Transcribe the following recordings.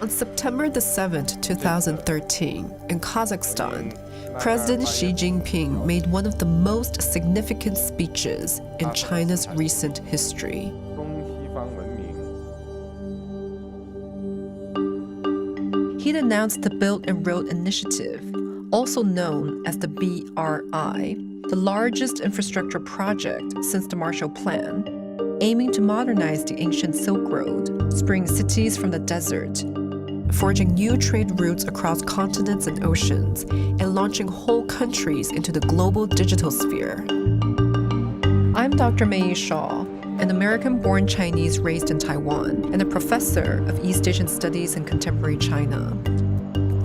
On September the 7th, 2013, in Kazakhstan, President Xi Jinping made one of the most significant speeches in China's recent history. He'd announced the Belt and Road Initiative, also known as the BRI, the largest infrastructure project since the Marshall Plan, aiming to modernize the ancient Silk Road, spring cities from the desert, forging new trade routes across continents and oceans, and launching whole countries into the global digital sphere. I'm Dr. Mei Shaw, an American-born Chinese raised in Taiwan and a professor of East Asian Studies and Contemporary China.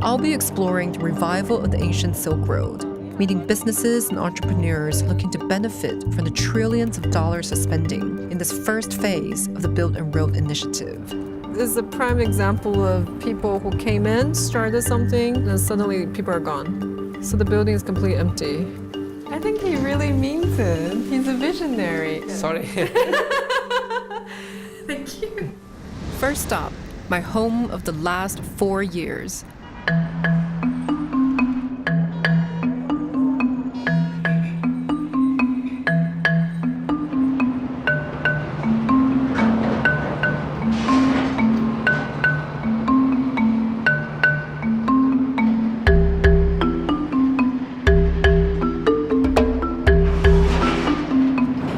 I'll be exploring the revival of the ancient Silk Road, meeting businesses and entrepreneurs looking to benefit from the trillions of dollars of spending in this first phase of the Belt and Road Initiative. This is a prime example of people who came in, started something, and suddenly people are gone. So the building is completely empty. I think he really means it. He's a visionary. Sorry. Thank you. First stop, my home of the last 4 years.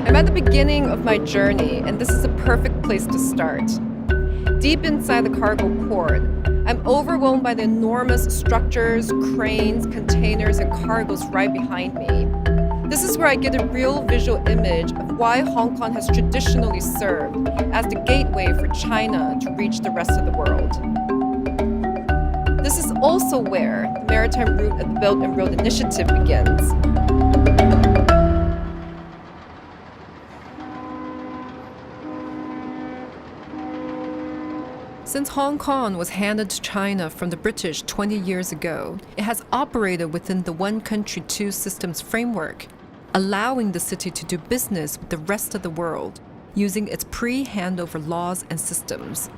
I'm at the beginning of my journey, and this is a perfect place to start. Deep inside the cargo port, I'm overwhelmed by the enormous structures, cranes, containers, and cargoes right behind me. This is where I get a real visual image of why Hong Kong has traditionally served as the gateway for China to reach the rest of the world. This is also where the maritime route of the Belt and Road Initiative begins. Since Hong Kong was handed to China from the British 20 years ago, it has operated within the one country, two systems framework, allowing the city to do business with the rest of the world, using its pre-handover laws and systems.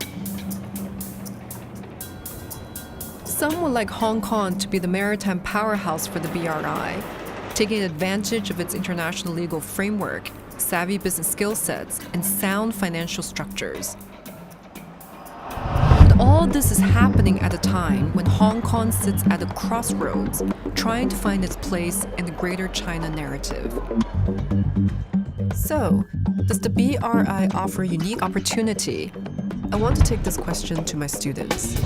Some would like Hong Kong to be the maritime powerhouse for the BRI, taking advantage of its international legal framework, savvy business skill sets, and sound financial structures. All this is happening at a time when Hong Kong sits at a crossroads, trying to find its place in the greater China narrative. So, does the BRI offer a unique opportunity? I want to take this question to my students.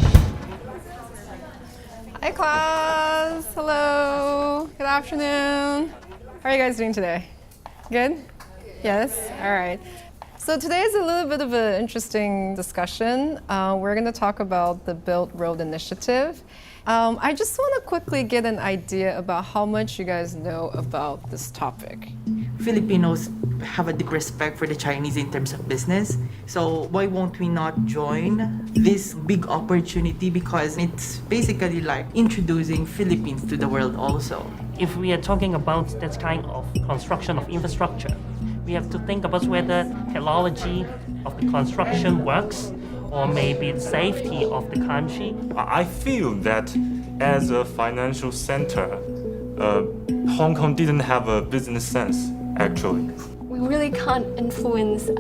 Hi class, hello, good afternoon. How are you guys doing today? Good? Yes? All right. So today is a little bit of an interesting discussion. We're going to talk about the Belt Road Initiative. I just want to quickly get an idea about how much you guys know about this topic. Filipinos have a deep respect for the Chinese in terms of business. So why won't we not join this big opportunity? Because it's basically like introducing Philippines to the world also. If we are talking about that kind of construction of infrastructure, we have to think about whether technology of the construction works or maybe the safety of the country. I feel that as a financial center, Hong Kong didn't have a business sense, actually. We really can't influence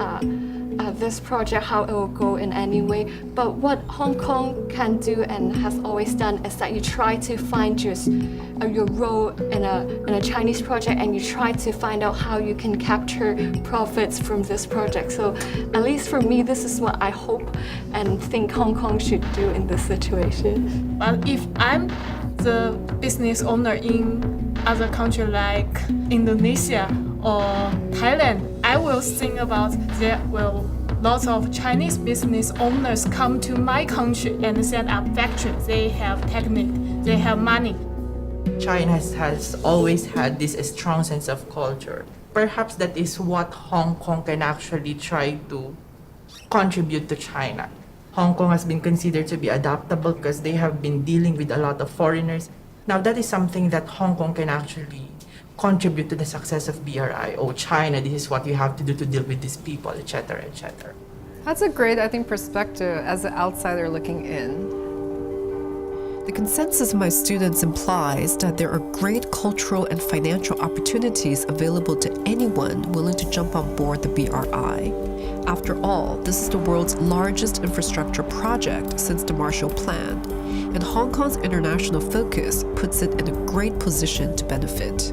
this project, how it will go in any way. But what Hong Kong can do and has always done is that you try to find just your role in a Chinese project, and you try to find out how you can capture profits from this project. So at least for me, this is what I hope and think Hong Kong should do in this situation. But if I'm the business owner in other country like Indonesia or Thailand, I will think about there will lots of Chinese business owners come to my country and set up factories. They have technique, they have money. China has always had this strong sense of culture. Perhaps that is what Hong Kong can actually try to contribute to China. Hong Kong has been considered to be adaptable because they have been dealing with a lot of foreigners. Now that is something that Hong Kong can actually contribute to the success of BRI. Oh, China, this is what you have to do to deal with these people, etc., etc. That's a great, I think, perspective as an outsider looking in. The consensus of my students implies that there are great cultural and financial opportunities available to anyone willing to jump on board the BRI. After all, this is the world's largest infrastructure project since the Marshall Plan, and Hong Kong's international focus puts it in a great position to benefit.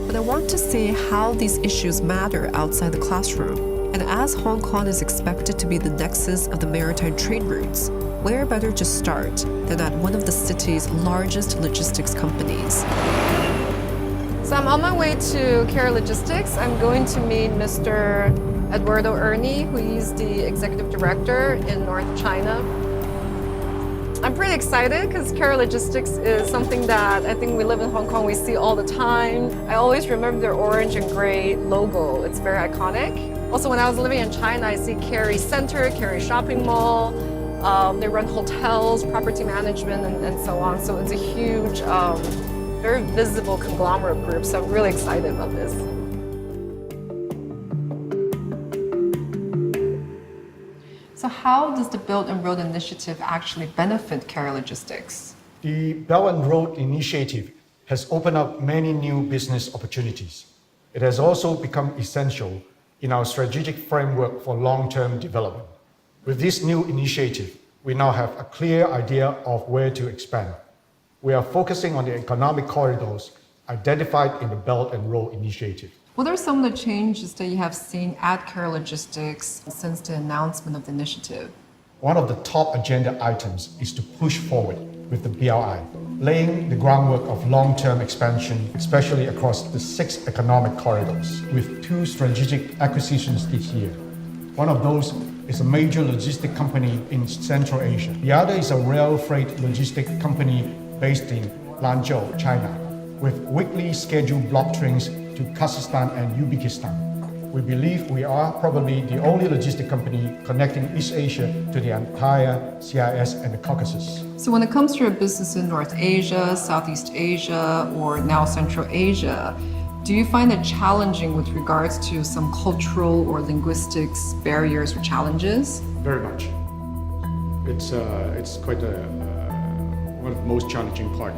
But I want to see how these issues matter outside the classroom. And as Hong Kong is expected to be the nexus of the maritime trade routes, where better to start than at one of the city's largest logistics companies? So I'm on my way to Care Logistics. I'm going to meet Mr. Eduardo Ernie, who is the executive director in North China. I'm pretty excited because Care Logistics is something that I think we live in Hong Kong, we see all the time. I always remember their orange and gray logo. It's very iconic. Also, when I was living in China, I see Kerry Center, Kerry Shopping Mall. They run hotels, property management, and so on. So it's a huge, very visible conglomerate group. So I'm really excited about this. So how does the Belt and Road Initiative actually benefit Care Logistics? The Belt and Road Initiative has opened up many new business opportunities. It has also become essential in our strategic framework for long-term development. With this new initiative, we now have a clear idea of where to expand. We are focusing on the economic corridors identified in the Belt and Road Initiative. What are some of the changes that you have seen at Care Logistics since the announcement of the initiative? One of the top agenda items is to push forward with the BRI, laying the groundwork of long-term expansion, especially across the 6 economic corridors, with 2 strategic acquisitions this year. One of those is a major logistic company in Central Asia. The other is a rail freight logistic company based in Lanzhou, China, with weekly scheduled block trains to Kazakhstan and Uzbekistan. We believe we are probably the only logistic company connecting East Asia to the entire CIS and the Caucasus. So when it comes to your business in North Asia, Southeast Asia, or now Central Asia, do you find it challenging with regards to some cultural or linguistics barriers or challenges? Very much. It's quite one of the most challenging part,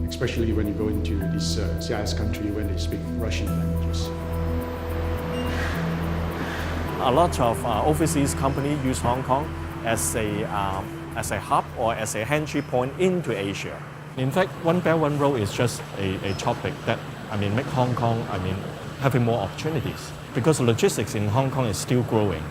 especially when you go into this CIS country when they speak Russian languages. A lot of overseas companies use Hong Kong as a hub or as a entry point into Asia. In fact, One Belt, One Road is just a topic that make Hong Kong having more opportunities, because logistics in Hong Kong is still growing,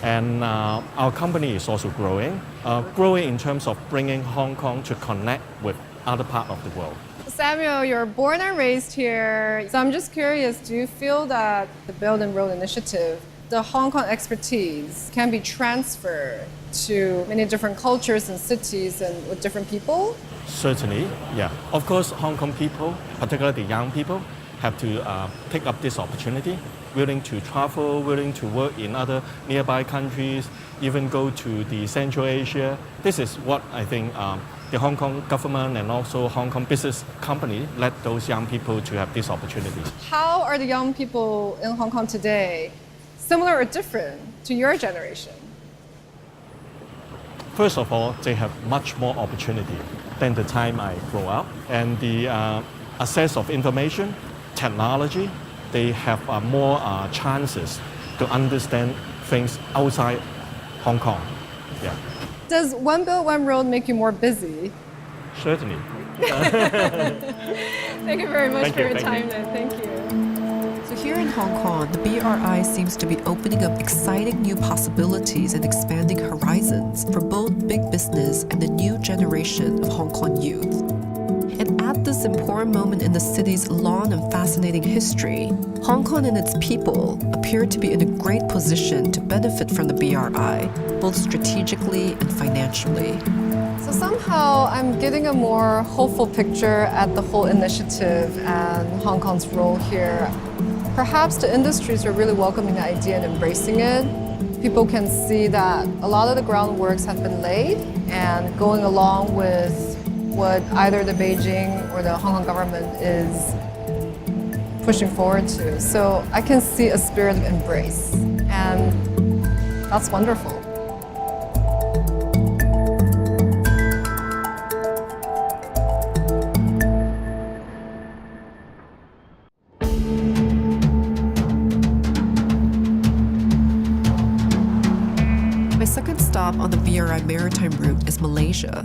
and our company is also growing in terms of bringing Hong Kong to connect with other parts of the world. Samuel, you're born and raised here. So I'm just curious, do you feel that the Belt and Road Initiative, the Hong Kong expertise, can be transferred to many different cultures and cities and with different people? Certainly, yeah. Of course, Hong Kong people, particularly the young people, have to take up this opportunity, willing to travel, willing to work in other nearby countries, even go to the Central Asia. This is what I think the Hong Kong government and also Hong Kong business company led those young people to have these opportunities. How are the young people in Hong Kong today similar or different to your generation? First of all, they have much more opportunity than the time I grew up. And the access of information, technology, they have more chances to understand things outside Hong Kong. Yeah. Does One Belt, One Road make you more busy? Certainly. Thank you very much for your time then. Thank you. So here in Hong Kong, the BRI seems to be opening up exciting new possibilities and expanding horizons for both big business and the new generation of Hong Kong youth. And at this important moment in the city's long and fascinating history, Hong Kong and its people appear to be in a great position to benefit from the BRI, both strategically and financially. So somehow I'm getting a more hopeful picture at the whole initiative and Hong Kong's role here. Perhaps the industries are really welcoming the idea and embracing it. People can see that a lot of the groundworks have been laid and going along with what either the Beijing or the Hong Kong government is pushing forward to. So I can see a spirit of embrace, and that's wonderful. route is Malaysia.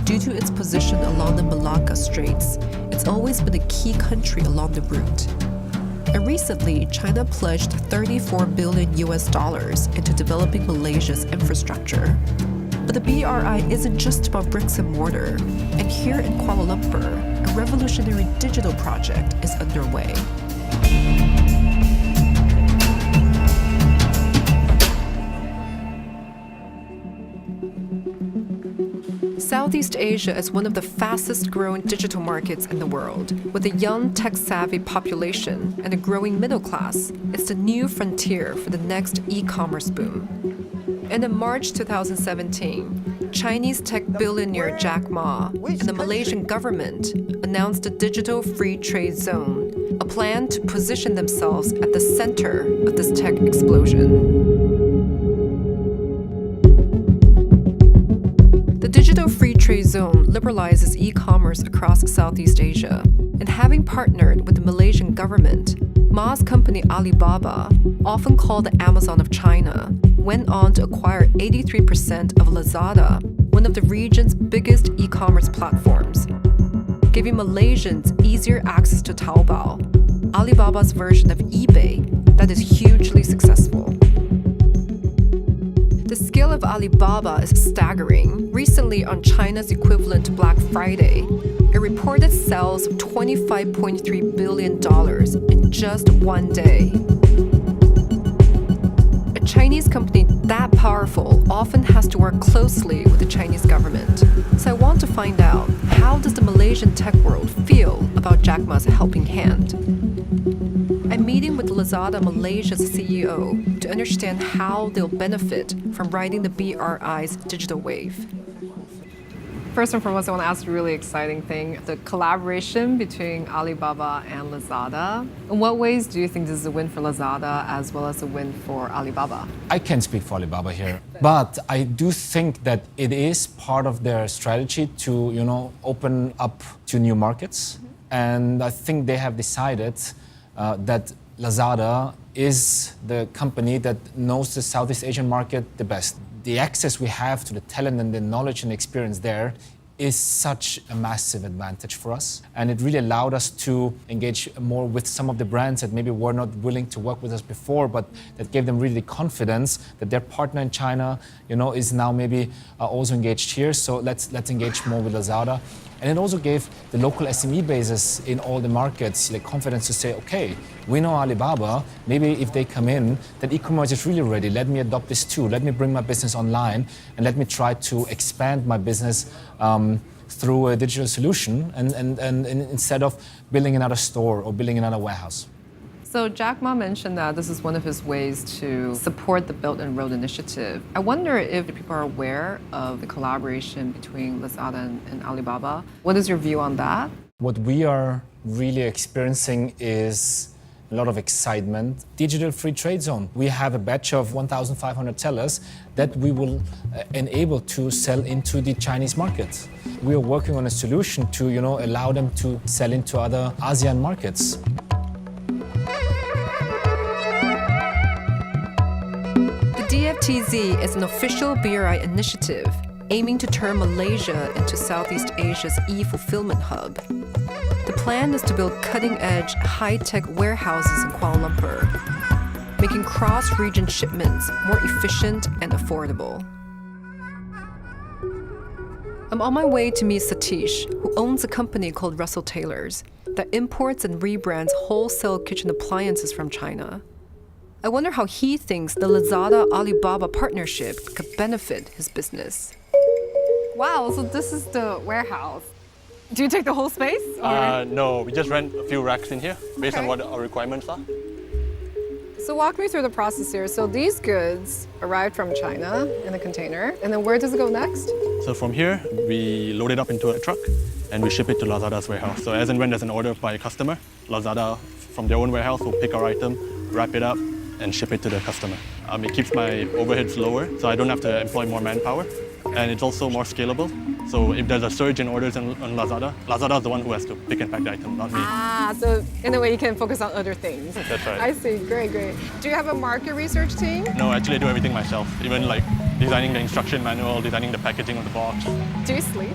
Due to its position along the Malacca Straits, it's always been a key country along the route. And recently, China pledged $34 billion into developing Malaysia's infrastructure. But the BRI isn't just about bricks and mortar. And here in Kuala Lumpur, a revolutionary digital project is underway. Southeast Asia is one of the fastest growing digital markets in the world. With a young tech-savvy population and a growing middle class, it's the new frontier for the next e-commerce boom. And in March 2017, Chinese tech billionaire Jack Ma and the Malaysian government announced a digital free trade zone, a plan to position themselves at the center of this tech explosion. The Digital Free Trade Zone liberalizes e-commerce across Southeast Asia. And having partnered with the Malaysian government, Ma's company Alibaba, often called the Amazon of China, went on to acquire 83% of Lazada, one of the region's biggest e-commerce platforms, giving Malaysians easier access to Taobao, Alibaba's version of eBay that is hugely successful. The scale of Alibaba is staggering. Recently, on China's equivalent to Black Friday, it reported sales of $25.3 billion in just one day. A Chinese company that powerful often has to work closely with the Chinese government. So I want to find out, how does the Malaysian tech world feel about Jack Ma's helping hand? I'm meeting with Lazada Malaysia's CEO to understand how they'll benefit from riding the BRI's digital wave. First and foremost, I want to ask a really exciting thing, the collaboration between Alibaba and Lazada. In what ways do you think this is a win for Lazada as well as a win for Alibaba? I can't speak for Alibaba here, but I do think that it is part of their strategy to, open up to new markets. And I think they have decided that Lazada is the company that knows the Southeast Asian market the best. The access we have to the talent and the knowledge and experience there is such a massive advantage for us. And it really allowed us to engage more with some of the brands that maybe were not willing to work with us before, but that gave them really the confidence that their partner in China, is now maybe also engaged here. So let's engage more with Lazada. And it also gave the local SME bases in all the markets the confidence to say, okay, we know Alibaba, maybe if they come in, that e-commerce is really ready. Let me adopt this too. Let me bring my business online and let me try to expand my business through a digital solution and instead of building another store or building another warehouse. So Jack Ma mentioned that this is one of his ways to support the Belt and Road Initiative. I wonder if people are aware of the collaboration between Lazada and Alibaba. What is your view on that? What we are really experiencing is a lot of excitement. Digital Free Trade Zone. We have a batch of 1,500 sellers that we will enable to sell into the Chinese market. We are working on a solution to allow them to sell into other ASEAN markets. DFTZ is an official BRI initiative aiming to turn Malaysia into Southeast Asia's e-fulfillment hub. The plan is to build cutting-edge, high-tech warehouses in Kuala Lumpur, making cross-region shipments more efficient and affordable. I'm on my way to meet Satish, who owns a company called Russell Taylors that imports and rebrands wholesale kitchen appliances from China. I wonder how he thinks the Lazada-Alibaba partnership could benefit his business. Wow, so this is the warehouse. Do you take the whole space? No, we just rent a few racks in here based on what our requirements are. So walk me through the process here. So these goods arrived from China in a container, and then where does it go next? So from here, we load it up into a truck and we ship it to Lazada's warehouse. So as and when there's an order by a customer, Lazada from their own warehouse will pick our item, wrap it up, and ship it to the customer. It keeps my overheads lower, so I don't have to employ more manpower. And it's also more scalable. So if there's a surge in orders on Lazada, Lazada is the one who has to pick and pack the item, not me. So in a way you can focus on other things. That's right. I see, great. Do you have a market research team? No, actually I do everything myself. Even like designing the instruction manual, designing the packaging of the box. Do you sleep?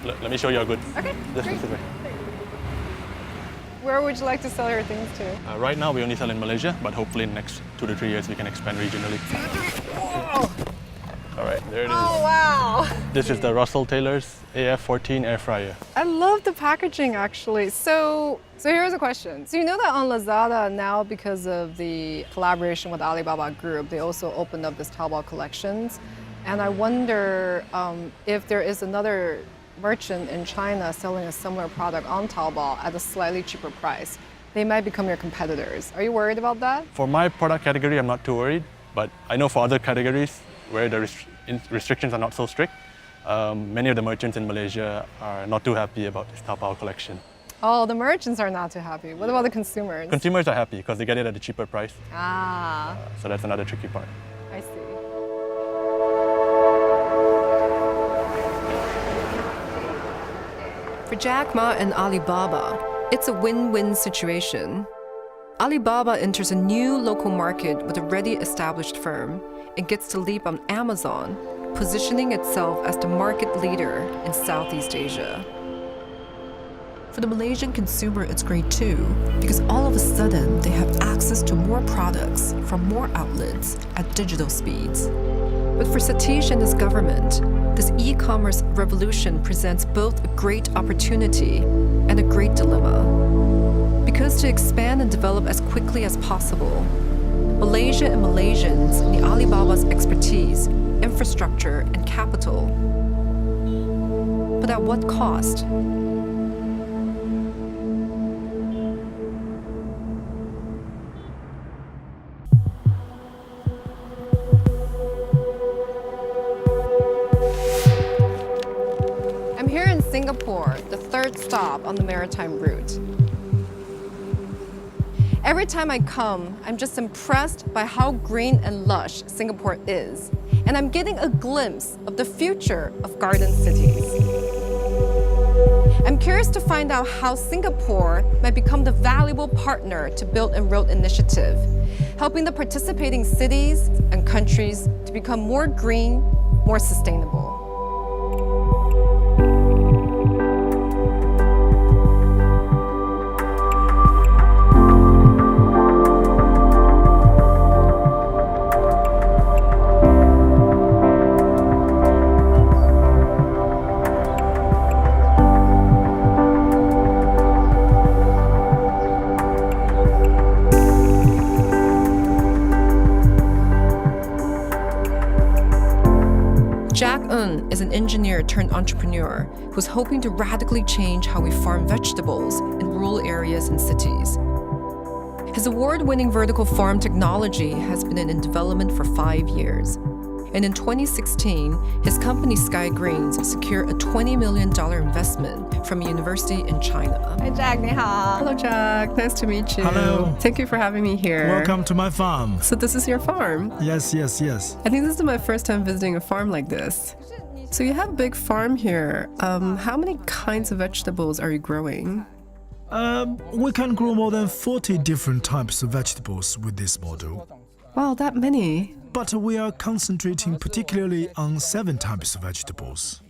Let me show you a good. Okay, This great. is the way. Where would you like to sell your things to? Right now we only sell in Malaysia, but hopefully in the next 2 to 3 years we can expand regionally. Whoa! All right, there it is. Oh, wow. This is the Russell Taylor's AF14 air fryer. I love the packaging, actually. So here's a question. So you know that on Lazada now, because of the collaboration with Alibaba Group, they also opened up this Taobao collections. And I wonder if there is another merchant in China selling a similar product on Taobao at a slightly cheaper price. They might become your competitors. Are you worried about that? For my product category, I'm not too worried, but I know for other categories where the restrictions are not so strict, many of the merchants in Malaysia are not too happy about this Taobao collection. Oh, the merchants are not too happy. What about the consumers? Consumers are happy because they get it at a cheaper price. Ah, So that's another tricky part. I see. For Jack Ma and Alibaba, it's a win-win situation. Alibaba enters a new local market with a ready established firm and gets to leap on Amazon, positioning itself as the market leader in Southeast Asia. For the Malaysian consumer, it's great too, because all of a sudden they have access to more products from more outlets at digital speeds. But for Satish and his government, this e-commerce revolution presents both a great opportunity and a great dilemma. Because to expand and develop as quickly as possible, Malaysia and Malaysians need Alibaba's expertise, infrastructure, and capital. But at what cost? I'm here in Singapore, the third stop on the maritime route. Every time I come, I'm just impressed by how green and lush Singapore is, and I'm getting a glimpse of the future of garden cities. I'm curious to find out how Singapore might become the valuable partner to Build and Road initiative, helping the participating cities and countries to become more green, more sustainable. Is an engineer turned entrepreneur who's hoping to radically change how we farm vegetables in rural areas and cities. His award-winning vertical farm technology has been in development for 5 years. And in 2016, his company Sky Greens secured a $20 million investment from a university in China. Hi, Jack. 你好. Hello, Jack. Nice to meet you. Hello. Thank you for having me here. Welcome to my farm. So this is your farm? Yes, yes, yes. I think this is my first time visiting a farm like this. So you have a big farm here. How many kinds of vegetables are you growing? We can grow more than 40 different types of vegetables with this model. Wow, that many. But we are concentrating particularly on 7 types of vegetables.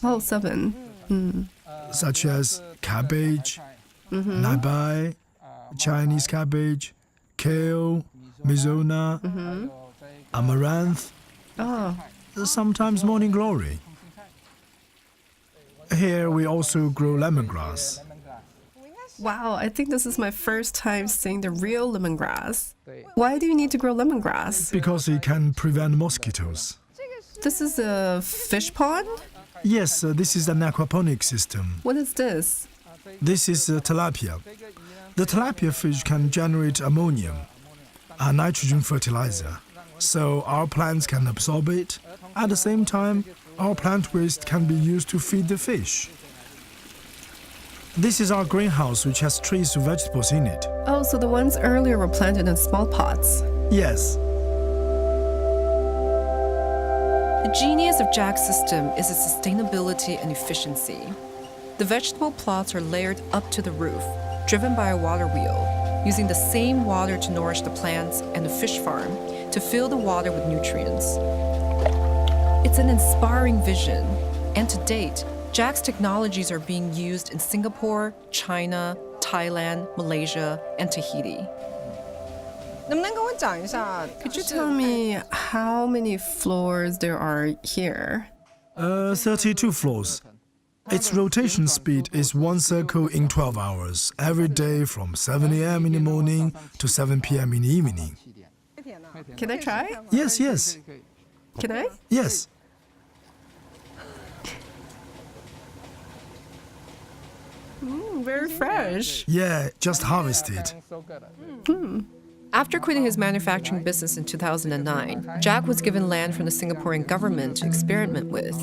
Oh, 7. Such as cabbage, nabai, Chinese cabbage, kale, mizuna, amaranth, sometimes morning glory. Here we also grow lemongrass. Wow, I think this is my first time seeing the real lemongrass. Why do you need to grow lemongrass? Because it can prevent mosquitoes. This is a fish pond? Yes, this is an aquaponic system. What is this? This is tilapia. The tilapia fish can generate ammonium, a nitrogen fertilizer, so our plants can absorb it. At the same time, our plant waste can be used to feed the fish. This is our greenhouse, which has trees of vegetables in it. Oh, so the ones earlier were planted in small pots. Yes. The genius of Jack's system is its sustainability and efficiency. The vegetable plots are layered up to the roof, driven by a water wheel, using the same water to nourish the plants and the fish farm. to fill the water with nutrients. It's an inspiring vision, and to date, Jack's technologies are being used in Singapore, China, Thailand, Malaysia, and Tahiti. Could you tell me how many floors there are here? 32 floors. Its rotation speed is one circle in 12 hours, every day from 7 a.m. in the morning to 7 p.m. in the evening. Can I try? Yes, yes. Can I? Yes. Very fresh. Yeah, just harvested. After quitting his manufacturing business in 2009, Jack was given land from the Singaporean government to experiment with.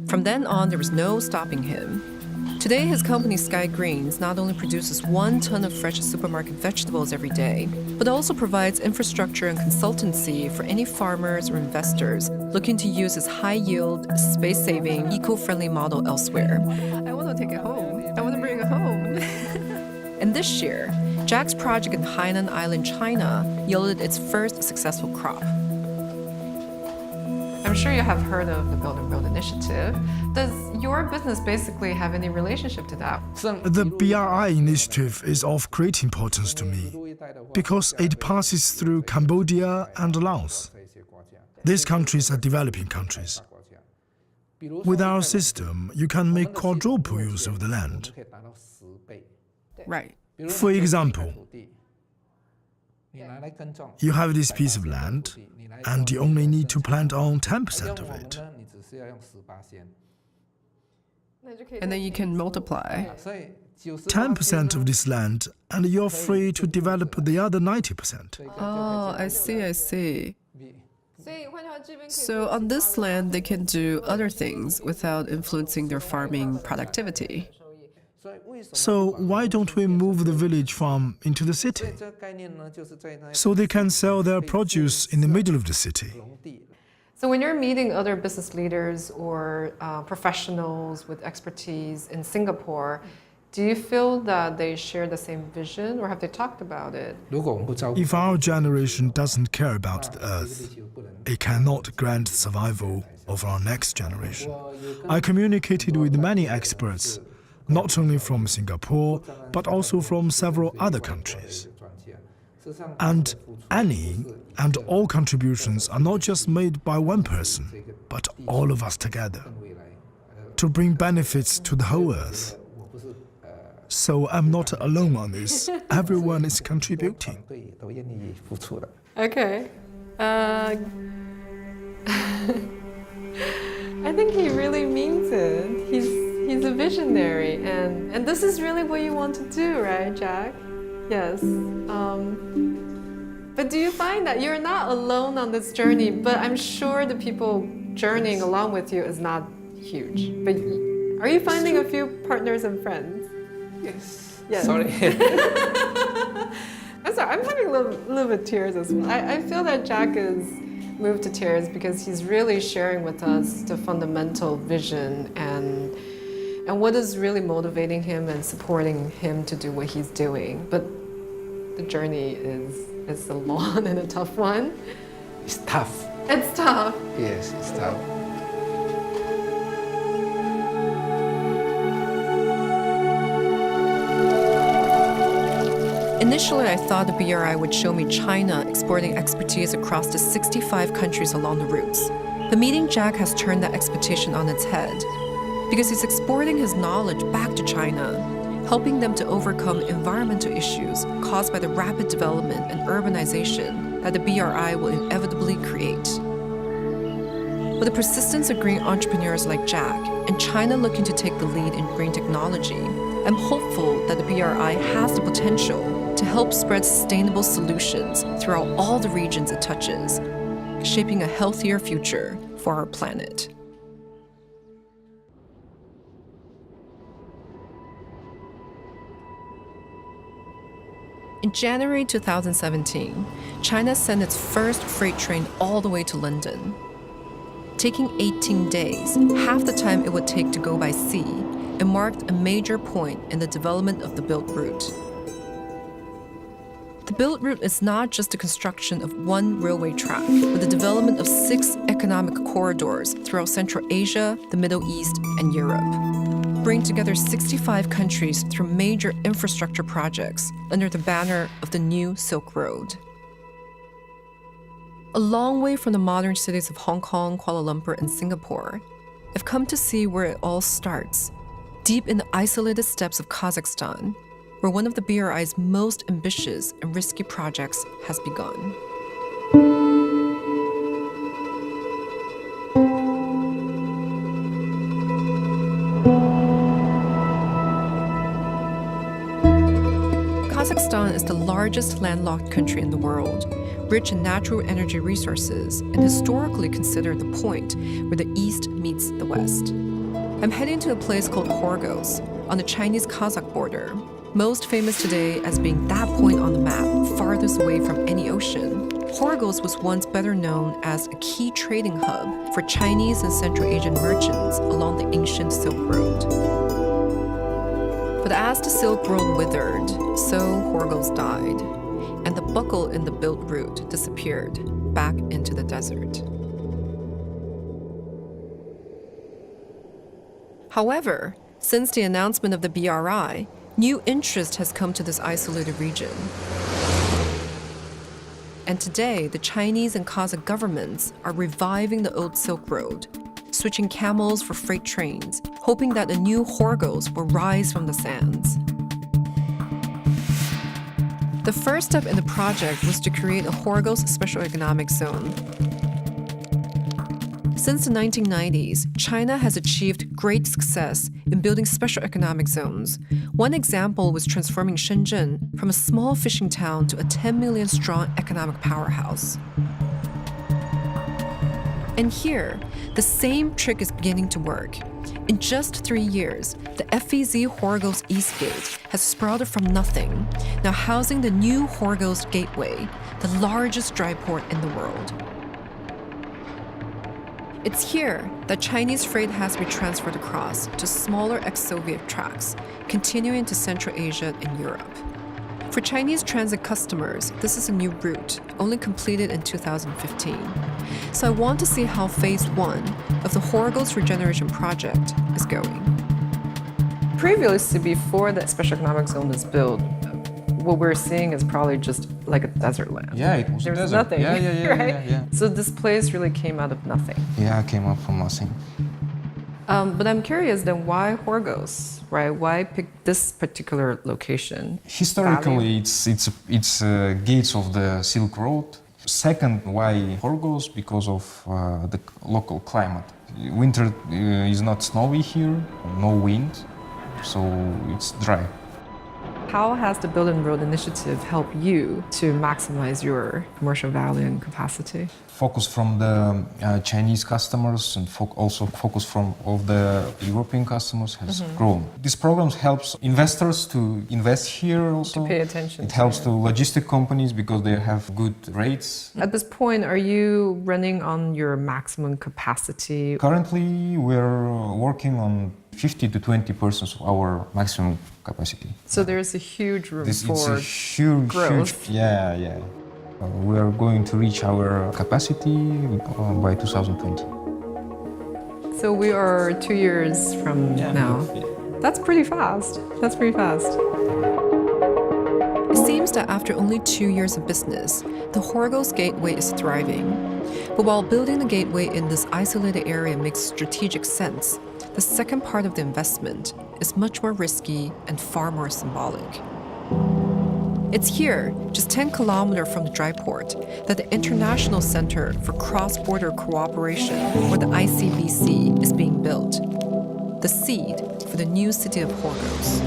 From then on, there was no stopping him. Today, his company Sky Greens not only produces 1 ton of fresh supermarket vegetables every day, but also provides infrastructure and consultancy for any farmers or investors looking to use his high-yield, space-saving, eco-friendly model elsewhere. I want to take it home. I want to bring it home. And this year, Jack's project in Hainan Island, China, yielded its first successful crop. I'm sure you have heard of the Build and Road initiative. Does your business basically have any relationship to that? The BRI initiative is of great importance to me because it passes through Cambodia and Laos. These countries are developing countries. With our system, you can make quadruple use of the land. Right. For example, you have this piece of land, and you only need to plant on 10% of it. And then you can multiply. 10% of this land, and you're free to develop the other 90%. Oh, I see. So on this land, they can do other things without influencing their farming productivity. So why don't we move the village farm into the city? So they can sell their produce in the middle of the city. So when you're meeting other business leaders or professionals with expertise in Singapore, do you feel that they share the same vision, or have they talked about it? If our generation doesn't care about the earth, it cannot grant survival of our next generation. I communicated with many experts, not only from Singapore, but also from several other countries. And any and all contributions are not just made by one person, but all of us together, to bring benefits to the whole earth. So I'm not alone on this. Everyone is contributing. Okay. I think he really means it. He's a visionary, and this is really what you want to do, right, Jack? Yes. But do you find that you're not alone on this journey? But I'm sure the people journeying along with you is not huge. But are you finding a few partners and friends? Yes. Sorry. I'm sorry. I'm having a little bit of tears as well. I feel that Jack is moved to tears because he's really sharing with us the fundamental vision and what is really motivating him and supporting him to do what he's doing. But the journey is a long and a tough one. It's tough. It's tough. Yes, it's tough. Initially, I thought the BRI would show me China exporting expertise across the 65 countries along the routes. But meeting Jack has turned that expectation on its head, because he's exporting his knowledge back to China, helping them to overcome environmental issues caused by the rapid development and urbanization that the BRI will inevitably create. With the persistence of green entrepreneurs like Jack, and China looking to take the lead in green technology, I'm hopeful that the BRI has the potential to help spread sustainable solutions throughout all the regions it touches, shaping a healthier future for our planet. In January 2017, China sent its first freight train all the way to London. Taking 18 days, half the time it would take to go by sea, it marked a major point in the development of the Belt Route. The Belt Route is not just the construction of one railway track, but the development of 6 economic corridors throughout Central Asia, the Middle East, and Europe, bringing together 65 countries through major infrastructure projects under the banner of the New Silk Road. A long way from the modern cities of Hong Kong, Kuala Lumpur, and Singapore, I've come to see where it all starts, deep in the isolated steppes of Kazakhstan, where one of the BRI's most ambitious and risky projects has begun. Kazakhstan is the largest landlocked country in the world, rich in natural energy resources and historically considered the point where the East meets the West. I'm heading to a place called Horgos on the Chinese-Kazakh border, most famous today as being that point on the map farthest away from any ocean. Horgos was once better known as a key trading hub for Chinese and Central Asian merchants along the ancient Silk Road. But as the Silk Road withered, so Horgos died, and the buckle in the Belt Route disappeared back into the desert. However, since the announcement of the BRI, new interest has come to this isolated region. And today, the Chinese and Kazakh governments are reviving the old Silk Road, switching camels for freight trains, hoping that a new Horgos will rise from the sands. The first step in the project was to create a Horgos Special Economic Zone. Since the 1990s, China has achieved great success in building special economic zones. One example was transforming Shenzhen from a small fishing town to a 10 million strong economic powerhouse. And here, the same trick is beginning to work. In just 3 years, the FEZ Horgos East Gate has sprouted from nothing, now housing the new Horgos Gateway, the largest dry port in the world. It's here that Chinese freight has to be transferred across to smaller ex-Soviet tracks, continuing to Central Asia and Europe. For Chinese transit customers, this is a new route, only completed in 2015. So I want to see how Phase 1 of the Horgos Regeneration Project is going. Previously, before the Special Economic Zone was built, what we're seeing is probably just like a desert land. Yeah, it was There's a desert. nothing, right? Yeah. So this place really came out of nothing. Yeah, I came up from nothing. But I'm curious then, why Horgos, right? Why pick this particular location? Historically, it's gates of the Silk Road. Second, why Horgos? Because of the local climate. Winter is not snowy here, no wind, so it's dry. How has the Belt and Road Initiative helped you to maximize your commercial value and capacity? Focus from the Chinese customers and also focus from of the European customers has grown. This program helps investors to invest here also. To pay attention. It helps the logistic companies because they have good rates. At this point, are you running on your maximum capacity? Currently, we're working on 50 to 20% of our maximum capacity. So there's a huge room It's for a huge growth. Yeah. We are going to reach our capacity by 2020. So we are 2 years from now. That's pretty fast. It seems that after only 2 years of business, the Horgos Gateway is thriving. But while building the gateway in this isolated area makes strategic sense, the second part of the investment is much more risky and far more symbolic. It's here, just 10 kilometers from the dry port, that the International Center for Cross-Border Cooperation, or the ICBC, is being built. The seed for the new city of Horgos.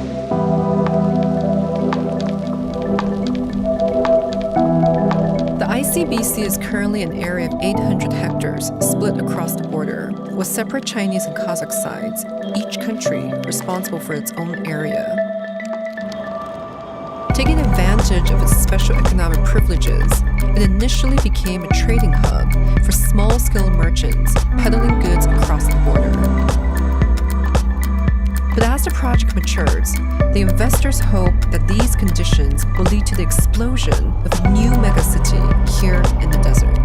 The ICBC is currently an area of 800 hectares split across the border, with separate Chinese and Kazakh sides, each country responsible for its own area. Taking advantage of its special economic privileges, it initially became a trading hub for small-scale merchants peddling goods across the border. But as the project matures, the The investors hope that these conditions will lead to the explosion of a new megacity here in the desert.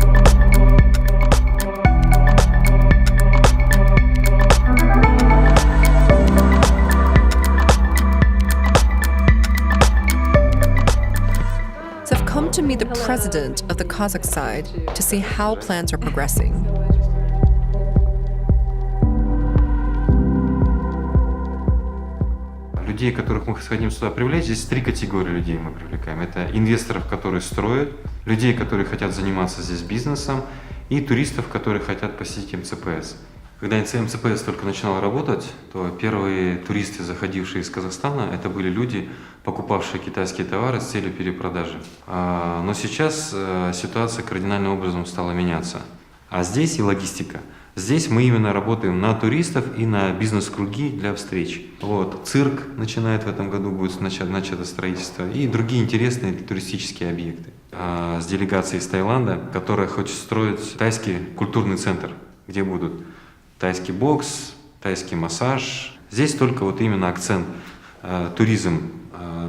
So I've come to meet the president of the Kazakh side to see how plans are progressing. Людей, которых мы хотим сюда привлечь, здесь 3 категории людей мы привлекаем. Это инвесторов, которые строят, людей, которые хотят заниматься здесь бизнесом, и туристов, которые хотят посетить МЦПС. Когда МЦПС только начинал работать, то первые туристы, заходившие из Казахстана, это были люди, покупавшие китайские товары с целью перепродажи. Но сейчас ситуация кардинальным образом стала меняться. А здесь и логистика. Здесь мы именно работаем на туристов и на бизнес-круги для встреч. Вот. Цирк начинает в этом году, будет начато строительство, и другие интересные туристические объекты. С делегацией из Таиланда, которая хочет строить тайский культурный центр, где будут тайский бокс, тайский массаж. Здесь только вот именно акцент туризм.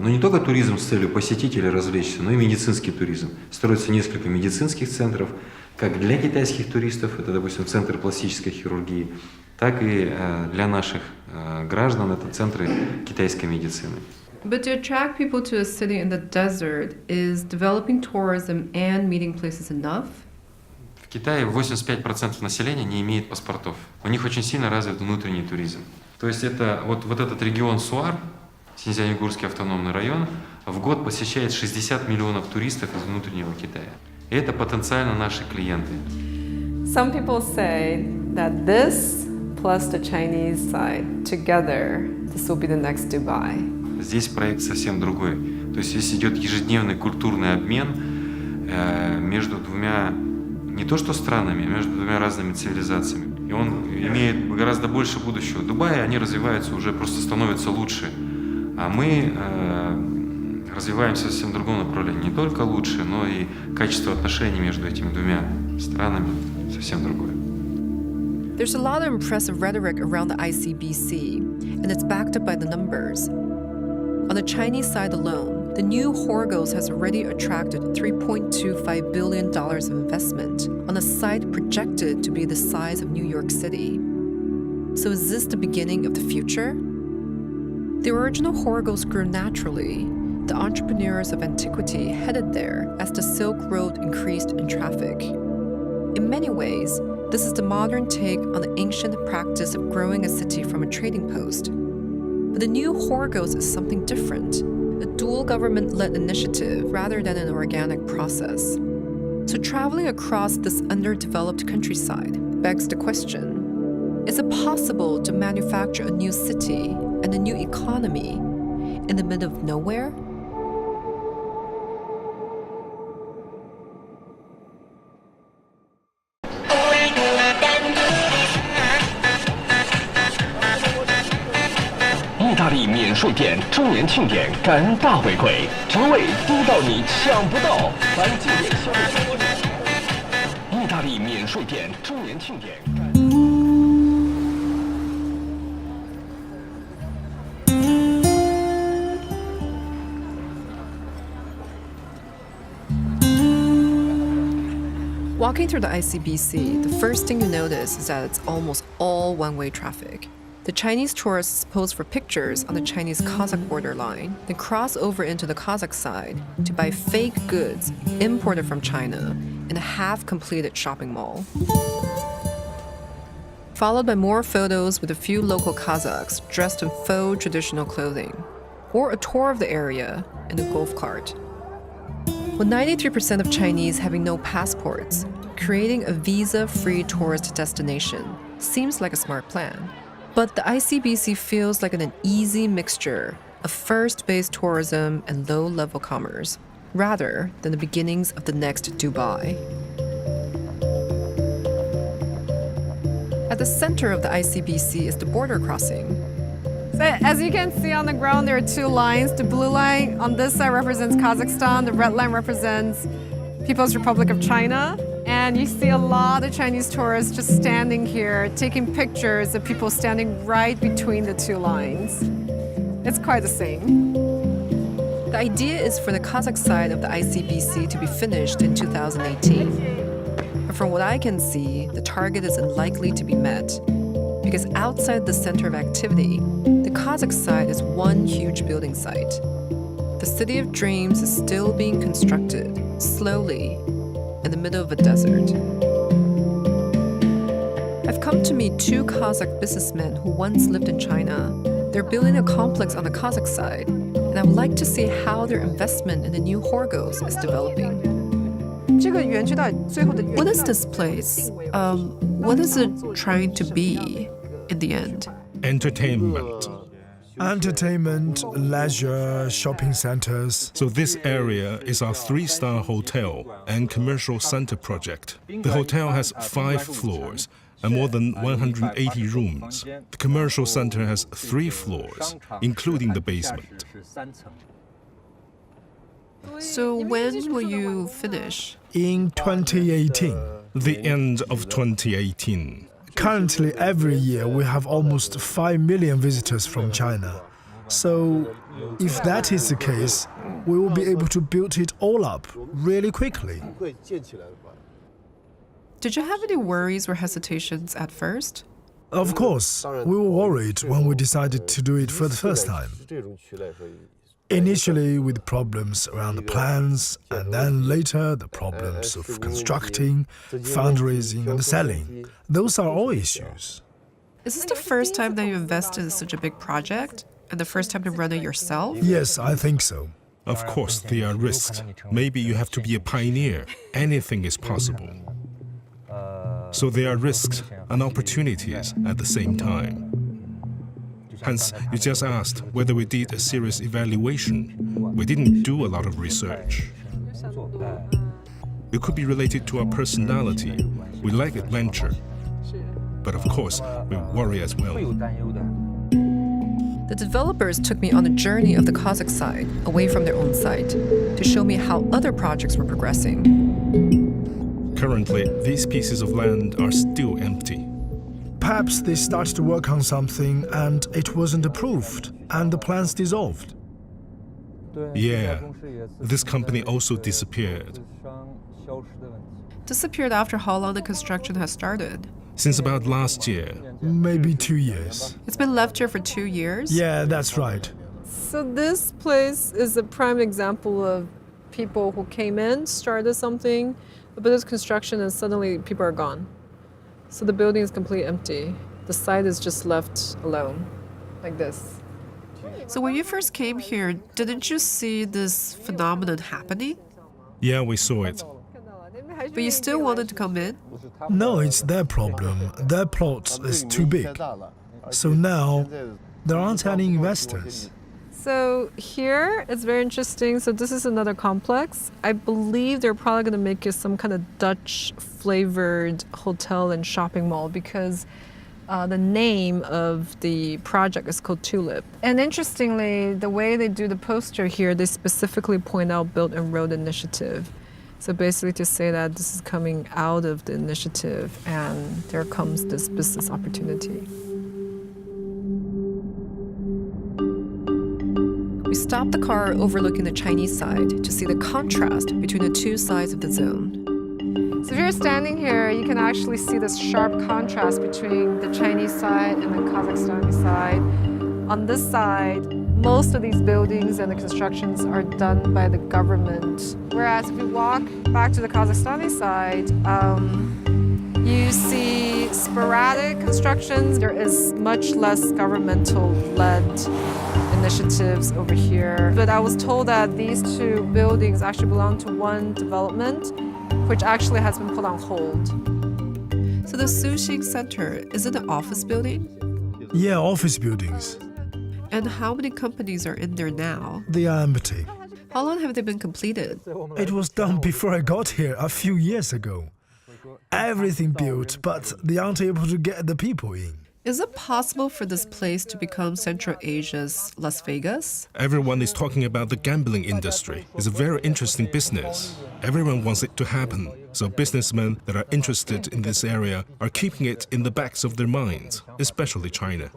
Но не только туризм с целью посетить или развлечься, но и медицинский туризм. Строится несколько медицинских центров, как для китайских туристов, это, допустим, центр пластической хирургии, так и для наших граждан, это центры китайской медицины. But to attract people to a city in the desert, is developing tourism and meeting places enough? В Китае 85% населения не имеет паспортов. У них очень сильно развит внутренний туризм. То есть это вот этот регион Суар, Синьцзянь-Уйгурский автономный район, в год посещает 60 миллионов туристов из внутреннего Китая. И это потенциально наши клиенты. Some people say that this plus the Chinese side together, this will be the next Dubai. Здесь проект совсем другой. То есть здесь идет ежедневный культурный обмен между двумя, не то что странами, а между двумя разными цивилизациями. И он имеет гораздо больше будущего. Дубай, они развиваются уже, просто становятся лучше. А мы развиваемся в совсем другом направлении. Не только лучше, но и качество отношений между этими двумя странами совсем другое. There's a lot of impressive rhetoric around the ICBC, and it's backed up by the numbers. On the Chinese side alone, the new Horgos has already attracted $3.25 billion of investment on a site projected to be the size of New York City. So is this the beginning of the future? The original Horgos grew naturally. The entrepreneurs of antiquity headed there as the Silk Road increased in traffic. In many ways, this is the modern take on the ancient practice of growing a city from a trading post. But the new Horgos is something different, a dual government-led initiative rather than an organic process. So traveling across this underdeveloped countryside begs the question, is it possible to manufacture a new city and a new economy in the middle of nowhere?意大利免税店周年庆典感恩大回馈，职位低到你抢不到，凡进店消费超过意大利免税店周年庆典。Walking through the ICBC, the first thing you notice is that it's almost all one-way traffic. The Chinese tourists pose for pictures on the Chinese-Kazakh borderline, then cross over into the Kazakh side to buy fake goods imported from China in a half-completed shopping mall. Followed by more photos with a few local Kazakhs dressed in faux traditional clothing, or a tour of the area in a golf cart. With 93% of Chinese having no passports, creating a visa-free tourist destination seems like a smart plan. But the ICBC feels like an easy mixture of first-based tourism and low-level commerce, rather than the beginnings of the next Dubai. At the center of the ICBC is the border crossing. So as you can see on the ground, there are two lines. The blue line on this side represents Kazakhstan. The red line represents People's Republic of China. And you see a lot of Chinese tourists just standing here, taking pictures of people standing right between the two lines. It's quite the same. The idea is for the Kazakh side of the ICBC to be finished in 2018. But from what I can see, the target is unlikely to be met because outside the center of activity, the Kazakh side is one huge building site. The City of Dreams is still being constructed, slowly, in the middle of a desert. I've come to meet two Kazakh businessmen who once lived in China. They're building a complex on the Kazakh side, and I would like to see how their investment in the new Horgos is developing. What is this place? What is it trying to be in the end? Entertainment. Entertainment, leisure, shopping centers. So this area is our 3-star hotel and commercial center project. The hotel has 5 floors and more than 180 rooms. The commercial center has 3 floors, including the basement. So when will you finish? In 2018. The end of 2018. Currently, every year we have almost 5 million visitors from China. So, if that is the case, we will be able to build it all up really quickly. Did you have any worries or hesitations at first? Of course, we were worried when we decided to do it for the first time. Initially with problems around the plans, and then later the problems of constructing, fundraising and selling. Those are all issues. Is this the first time that you invested in such a big project? And the first time to run it yourself? Yes, I think so. Of course, there are risks. Maybe you have to be a pioneer. Anything is possible. So there are risks and opportunities at the same time. Hence, you just asked whether we did a serious evaluation. We didn't do a lot of research. It could be related to our personality. We like adventure. But of course, we worry as well. The developers took me on a journey of the Kazakh side, away from their own site, to show me how other projects were progressing. Currently, these pieces of land are still empty. Perhaps they started to work on something and it wasn't approved, and the plans dissolved. Yeah, this company also disappeared. Disappeared after how long the construction has started? Since about last year. Maybe 2 years. It's been left here for 2 years? Yeah, that's right. So this place is a prime example of people who came in, started something, but there's construction and suddenly people are gone. So the building is completely empty. The site is just left alone, like this. So when you first came here, didn't you see this phenomenon happening? Yeah, we saw it. But you still wanted to come in? No, it's their problem. Their plot is too big. So now, there aren't any investors. So here, it's very interesting. So this is another complex. I believe they're probably going to make it some kind of Dutch-flavored hotel and shopping mall because the name of the project is called Tulip. And interestingly, the way they do the poster here, they specifically point out Built and Road Initiative. So basically to say that this is coming out of the initiative and there comes this business opportunity. We stopped the car overlooking the Chinese side to see the contrast between the two sides of the zone. So if you're standing here, you can actually see this sharp contrast between the Chinese side and the Kazakhstani side. On this side, most of these buildings and the constructions are done by the government. Whereas if you walk back to the Kazakhstani side, you see sporadic constructions. There is much less governmental-led initiatives over here. But I was told that these two buildings actually belong to one development, which actually has been put on hold. So the Suxing Center, is it an office building? Yeah, office buildings. And how many companies are in there now? They are empty. How long have they been completed? It was done before I got here a few years ago. Everything built, but they aren't able to get the people in. Is it possible for this place to become Central Asia's Las Vegas? Everyone is talking about the gambling industry. It's a very interesting business. Everyone wants it to happen. So businessmen that are interested in this area are keeping it in the backs of their minds, especially China.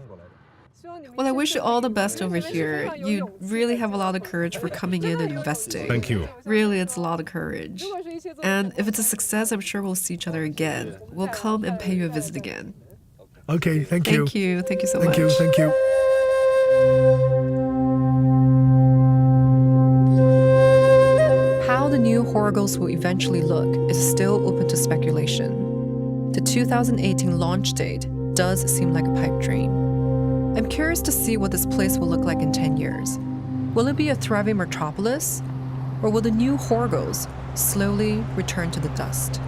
Well, I wish you all the best over here. You really have a lot of courage for coming in and investing. Thank you. Really, it's a lot of courage. And if it's a success, I'm sure we'll see each other again. We'll come and pay you a visit again. Okay, thank you. Thank you. Thank you so Thank much. you, thank you. How the new Horgos will eventually look is still open to speculation. The 2018 launch date does seem like a pipe dream. I'm curious to see what this place will look like in 10 years. Will it be a thriving metropolis? Or will the new Horgos slowly return to the dust?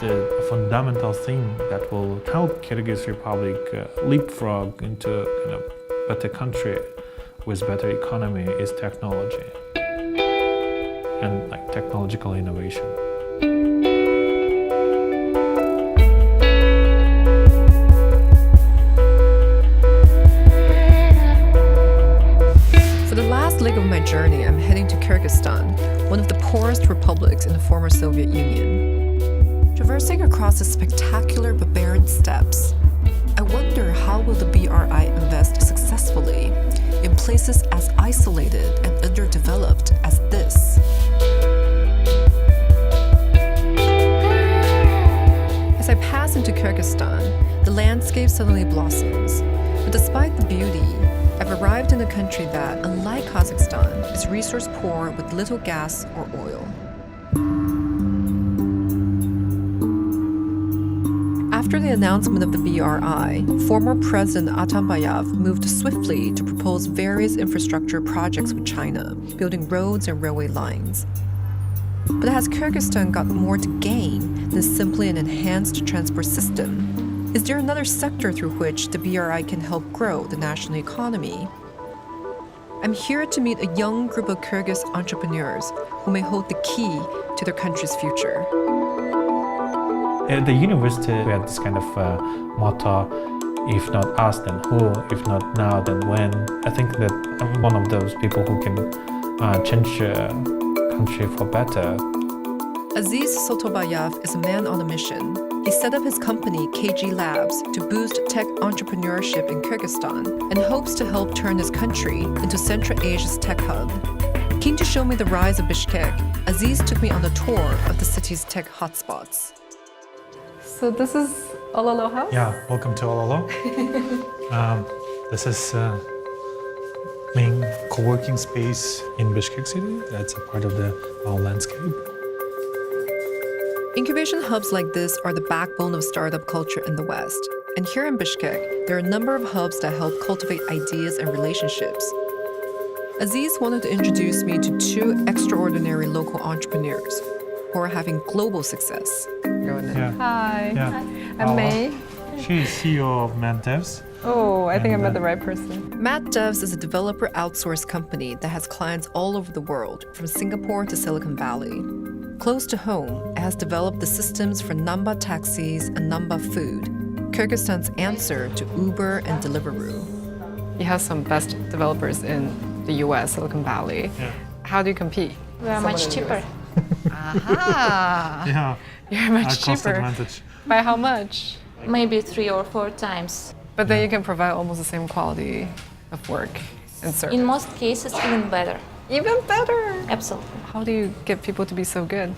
The fundamental thing that will help Kyrgyz Republic leapfrog into a better country with better economy is technology and technological innovation. For the last leg of my journey, I'm heading to Kyrgyzstan, one of the poorest republics in the former Soviet Union. Traversing across the spectacular but barren steppes, I wonder how will the BRI invest successfully in places as isolated and underdeveloped as this. As I pass into Kyrgyzstan, the landscape suddenly blossoms. But despite the beauty, I've arrived in a country that, unlike Kazakhstan, is resource poor with little gas or oil. After the announcement of the BRI, former President Atambayev moved swiftly to propose various infrastructure projects with China, building roads and railway lines. But has Kyrgyzstan got more to gain than simply an enhanced transport system? Is there another sector through which the BRI can help grow the national economy? I'm here to meet a young group of Kyrgyz entrepreneurs who may hold the key to their country's future. At the university, we had this kind of motto, if not us, then who? If not now, then when? I think that I'm one of those people who can change country for better. Aziz Sotobayev is a man on a mission. He set up his company, KG Labs, to boost tech entrepreneurship in Kyrgyzstan and hopes to help turn this country into Central Asia's tech hub. Keen to show me the rise of Bishkek, Aziz took me on a tour of the city's tech hotspots. So this is Ololo House? Yeah, welcome to Ololo. This is main co-working space in Bishkek city. That's a part of the landscape. Incubation hubs like this are the backbone of startup culture in the West. And here in Bishkek, there are a number of hubs that help cultivate ideas and relationships. Aziz wanted to introduce me to two extraordinary local entrepreneurs who are having global success. Yeah. Hi. Yeah. I'm May. She is CEO of MadDevs. Oh, I think I met the right person. MadDevs is a developer outsource company that has clients all over the world, from Singapore to Silicon Valley. Close to home, it has developed the systems for Namba taxis and Namba food, Kyrgyzstan's answer to Uber and Deliveroo. He has some best developers in the US, Silicon Valley. Yeah. How do you compete? We are much cheaper. Aha! Yeah. You're much cost cheaper. advantage. By how much? Maybe 3 or 4 times. But then you can provide almost the same quality of work and service. In most cases, even better. Even better? Absolutely. How do you get people to be so good?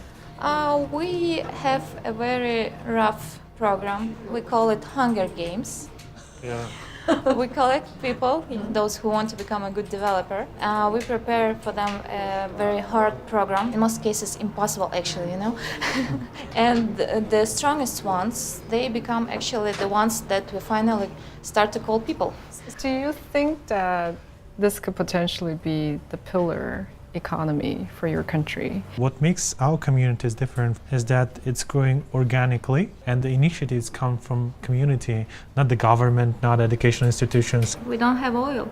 We have a very rough program. We call it Hunger Games. Yeah. We collect people, those who want to become a good developer. We prepare for them a very hard program. In most cases, impossible, actually, you know. And the strongest ones, they become actually the ones that we finally start to call people. Do you think that this could potentially be the pillar economy for your country? What makes our communities different is that it's growing organically and the initiatives come from community, not the government, not educational institutions. We don't have oil.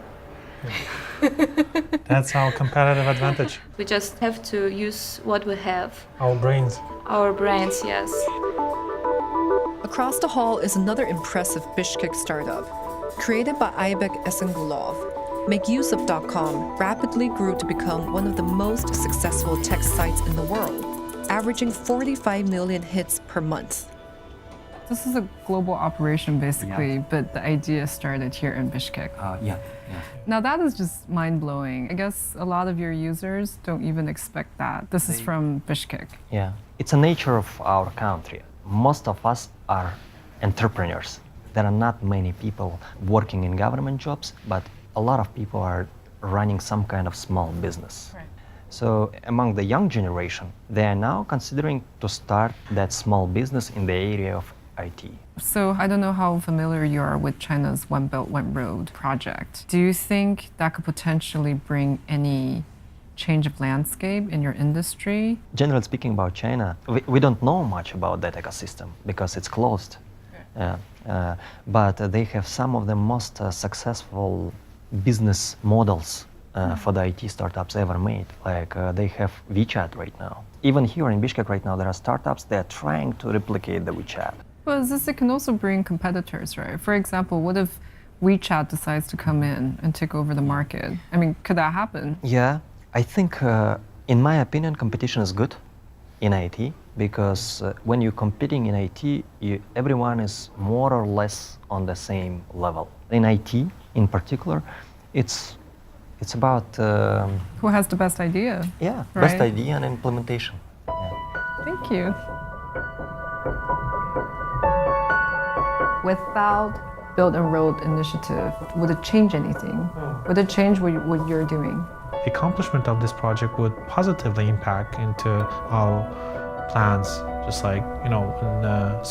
That's our competitive advantage. We just have to use what we have. Our brains. Our brains, yes. Across the hall is another impressive Bishkek startup. Created by Aybek Esengulov, MakeUseOf.com rapidly grew to become one of the most successful tech sites in the world, averaging 45 million hits per month. This is a global operation, basically, but the idea started here in Bishkek. Yeah. Now that is just mind-blowing. I guess a lot of your users don't even expect that. This is from Bishkek. Yeah, it's a nature of our country. Most of us are entrepreneurs. There are not many people working in government jobs, but a lot of people are running some kind of small business. Right. So among the young generation, they are now considering to start that small business in the area of IT. So I don't know how familiar you are with China's One Belt, One Road project. Do you think that could potentially bring any change of landscape in your industry? Generally speaking about China, we don't know much about that ecosystem because it's closed. But they have some of the most successful business models for the IT startups ever made. Like they have WeChat right now. Even here in Bishkek right now, there are startups that are trying to replicate the WeChat. Well, it can also bring competitors, right? For example, what if WeChat decides to come in and take over the market? I mean, could that happen? Yeah, I think, in my opinion, competition is good in IT because when you're competing in IT, everyone is more or less on the same level. In IT, in particular, it's about who has the best idea. Yeah, right? Best idea and implementation. Yeah. Thank you. Without Belt and Road Initiative, would it change anything? Would it change what you're doing? The accomplishment of this project would positively impact into our plans. Just like, in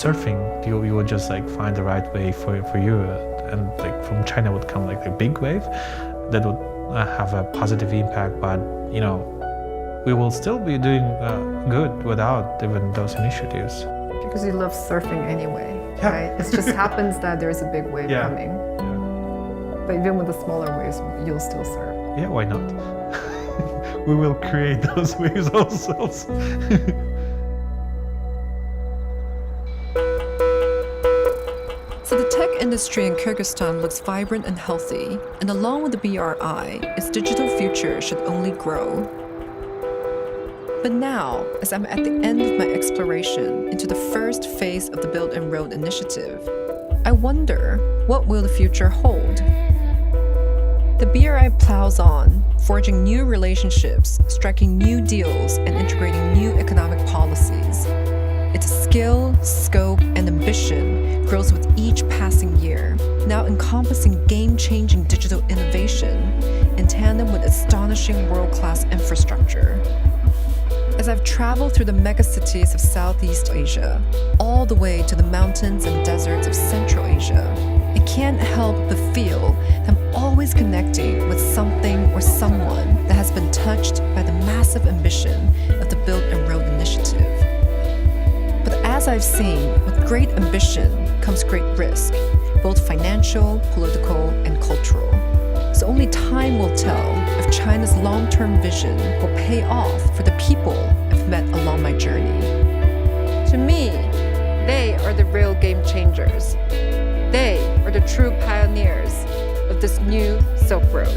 surfing, you would just like find the right way for you, and like from China would come like a big wave that would have a positive impact. But we will still be doing good without even those initiatives. Because you love surfing anyway, right? It just happens that there's a big wave coming. Yeah. But even with the smaller waves, you'll still surf. Yeah, why not? We will create those waves ourselves. So the tech industry in Kyrgyzstan looks vibrant and healthy, and along with the BRI, its digital future should only grow. But now, as I'm at the end of my exploration into the first phase of the Belt and Road Initiative, I wonder, what will the future hold? The BRI plows on, forging new relationships, striking new deals, and integrating new economic policies. Its skill, scope, and ambition grows with each passing year, now encompassing game-changing digital innovation in tandem with astonishing world-class infrastructure. As I've traveled through the megacities of Southeast Asia, all the way to the mountains and deserts of Central Asia, I can't help but feel that I'm always connecting with something or someone that has been touched by the massive ambition of the Belt and Road Initiative. But as I've seen, with great ambition comes great risk, both financial, political, and cultural. So only time will tell if China's long-term vision will pay off for the people I've met along my journey. To me, they are the real game changers. They are the true pioneers of this new Silk Road.